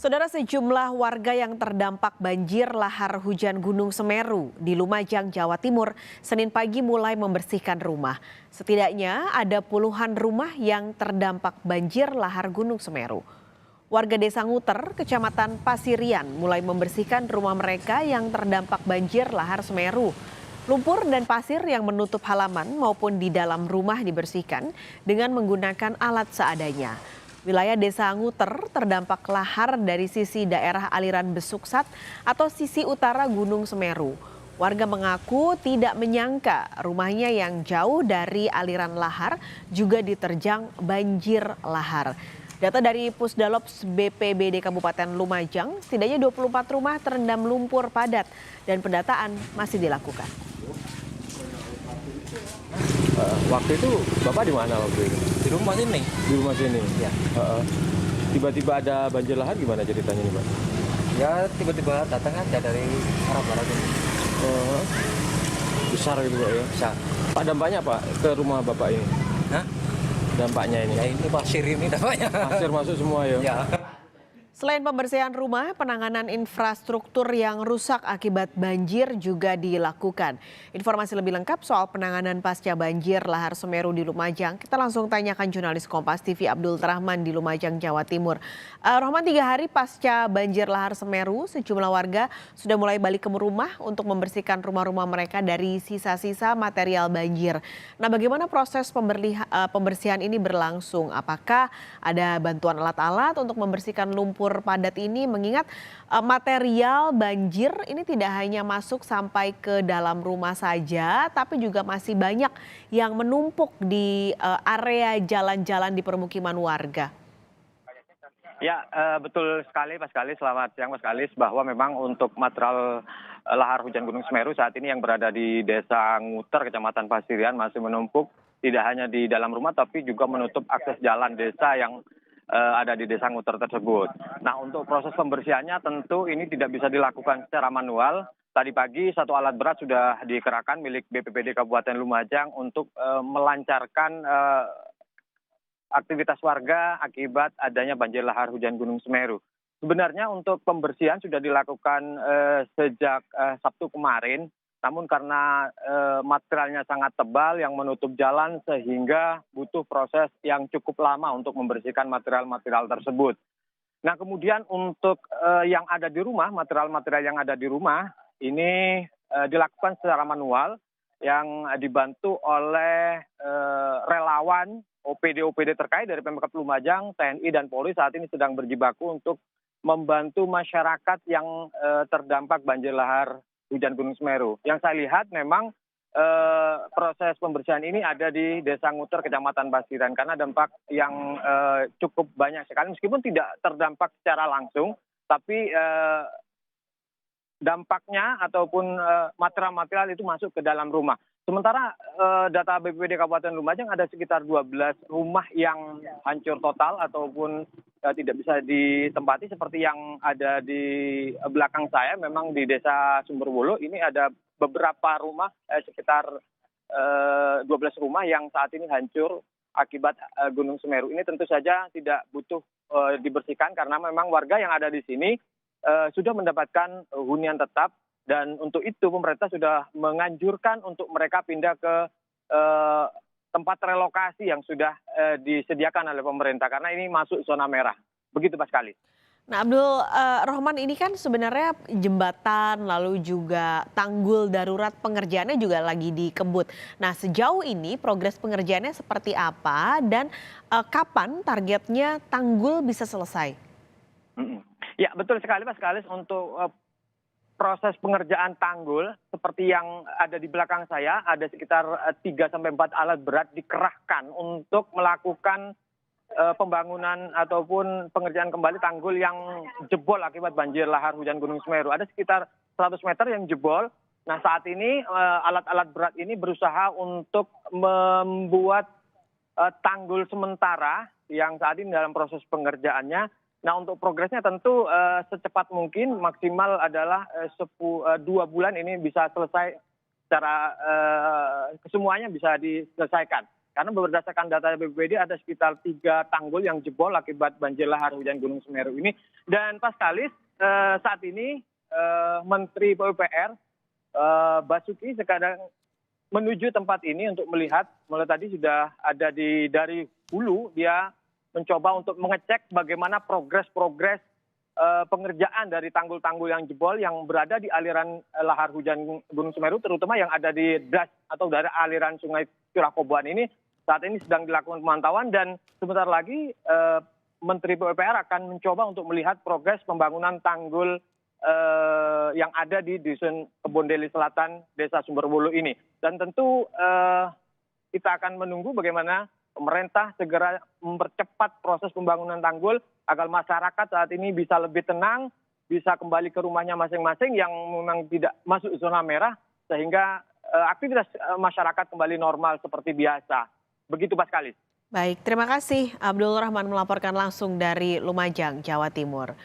Saudara, sejumlah warga yang terdampak banjir lahar hujan Gunung Semeru di Lumajang, Jawa Timur, Senin pagi mulai membersihkan rumah. Setidaknya ada puluhan rumah yang terdampak banjir lahar Gunung Semeru. Warga Desa Nguter, Kecamatan Pasirian, mulai membersihkan rumah mereka yang terdampak banjir lahar Semeru. Lumpur dan pasir yang menutup halaman maupun di dalam rumah dibersihkan dengan menggunakan alat seadanya. Wilayah Desa Nguter terdampak lahar dari sisi daerah aliran Besuksat atau sisi utara Gunung Semeru. Warga mengaku tidak menyangka rumahnya yang jauh dari aliran lahar juga diterjang banjir lahar. Data dari Pusdalops BPBD Kabupaten Lumajang, setidaknya 24 rumah terendam lumpur padat dan pendataan masih dilakukan. Waktu itu Bapak di mana waktu itu? Di rumah sini. Di rumah sini? Ya. Tiba-tiba ada banjir lahar gimana ceritanya nih Pak? Ya tiba-tiba datang aja dari arah barat ini. Besar gitu Pak ya? Bisa. Pak, dampaknya Pak ke rumah Bapak ini? Hah? Dampaknya ini? Ya ini pasir ini namanya. Pasir masuk semua ya? Ya. Selain pembersihan rumah, penanganan infrastruktur yang rusak akibat banjir juga dilakukan. Informasi lebih lengkap soal penanganan pasca banjir lahar Semeru di Lumajang, kita langsung tanyakan jurnalis Kompas TV Abdul Rahman di Lumajang, Jawa Timur. Rahman, 3 hari pasca banjir lahar Semeru, sejumlah warga sudah mulai balik ke rumah untuk membersihkan rumah-rumah mereka dari sisa-sisa material banjir. Nah, bagaimana proses pembersihan ini berlangsung? Apakah ada bantuan alat-alat untuk membersihkan lumpur padat ini, mengingat material banjir ini tidak hanya masuk sampai ke dalam rumah saja, tapi juga masih banyak yang menumpuk di area jalan-jalan di permukiman warga. Ya, betul sekali Pak Skalis, selamat siang Pak Skalis, bahwa memang untuk material lahar hujan Gunung Semeru saat ini yang berada di Desa Nguter, Kecamatan Pasirian masih menumpuk, tidak hanya di dalam rumah tapi juga menutup akses jalan desa yang ada di Desa Nguter tersebut. Nah, untuk proses pembersihannya tentu ini tidak bisa dilakukan secara manual. Tadi pagi satu alat berat sudah dikerahkan milik BPBD Kabupaten Lumajang untuk melancarkan aktivitas warga akibat adanya banjir lahar hujan Gunung Semeru. Sebenarnya untuk pembersihan sudah dilakukan sejak Sabtu kemarin. Namun karena materialnya sangat tebal yang menutup jalan sehingga butuh proses yang cukup lama untuk membersihkan material-material tersebut. Nah, kemudian untuk yang ada di rumah, material-material yang ada di rumah ini dilakukan secara manual yang dibantu oleh relawan OPD terkait dari Pemkab Lumajang, TNI dan Polri saat ini sedang berjibaku untuk membantu masyarakat yang terdampak banjir lahar hujan Gunung Semeru. Yang saya lihat memang proses pembersihan ini ada di Desa Nguter, Kecamatan Pasirian, karena dampak yang cukup banyak sekali, meskipun tidak terdampak secara langsung, tapi dampaknya ataupun material-material itu masuk ke dalam rumah. Sementara data BPBD Kabupaten Lumajang ada sekitar 12 rumah yang hancur total ataupun tidak bisa ditempati seperti yang ada di belakang saya. Memang di Desa Sumberwulu ini ada beberapa rumah sekitar 12 rumah yang saat ini hancur akibat Gunung Semeru. Ini tentu saja tidak butuh dibersihkan karena memang warga yang ada di sini sudah mendapatkan hunian tetap. Dan untuk itu pemerintah sudah menganjurkan untuk mereka pindah ke tempat relokasi yang sudah disediakan oleh pemerintah karena ini masuk zona merah. Begitu Pak Skalis. Nah, Abdul Rahman, ini kan sebenarnya jembatan lalu juga tanggul darurat pengerjaannya juga lagi dikebut. Nah, sejauh ini progres pengerjaannya seperti apa dan kapan targetnya tanggul bisa selesai? Ya, betul sekali Pak Skalis, untuk proses pengerjaan tanggul seperti yang ada di belakang saya, ada sekitar 3-4 alat berat dikerahkan untuk melakukan pembangunan ataupun pengerjaan kembali tanggul yang jebol akibat banjir lahar hujan Gunung Semeru. Ada sekitar 100 meter yang jebol. Nah, saat ini alat-alat berat ini berusaha untuk membuat tanggul sementara yang saat ini dalam proses pengerjaannya. Nah, untuk progresnya tentu secepat mungkin, maksimal adalah 2 bulan ini bisa selesai secara kesemuanya bisa diselesaikan. Karena berdasarkan data BPBD ada sekitar 3 tanggul yang jebol akibat banjir lahar hujan Gunung Semeru ini. Dan Pak Kalis, saat ini Menteri PUPR Basuki sekarang menuju tempat ini untuk melihat, mulai tadi sudah ada dari hulu, dia mencoba untuk mengecek bagaimana progres pengerjaan dari tanggul-tanggul yang jebol yang berada di aliran lahar hujan Gunung Semeru, terutama yang ada di das atau dari aliran Sungai Curah Koboan ini. Saat ini sedang dilakukan pemantauan dan sebentar lagi Menteri PUPR akan mencoba untuk melihat progres pembangunan tanggul yang ada di Dusun Kebondeli Selatan, Desa Sumberwulu ini. Dan tentu kita akan menunggu bagaimana pemerintah segera mempercepat proses pembangunan tanggul agar masyarakat saat ini bisa lebih tenang, bisa kembali ke rumahnya masing-masing yang memang tidak masuk zona merah, sehingga aktivitas masyarakat kembali normal seperti biasa. Begitu Pak Kalis. Baik, terima kasih Abdul Rahman melaporkan langsung dari Lumajang, Jawa Timur.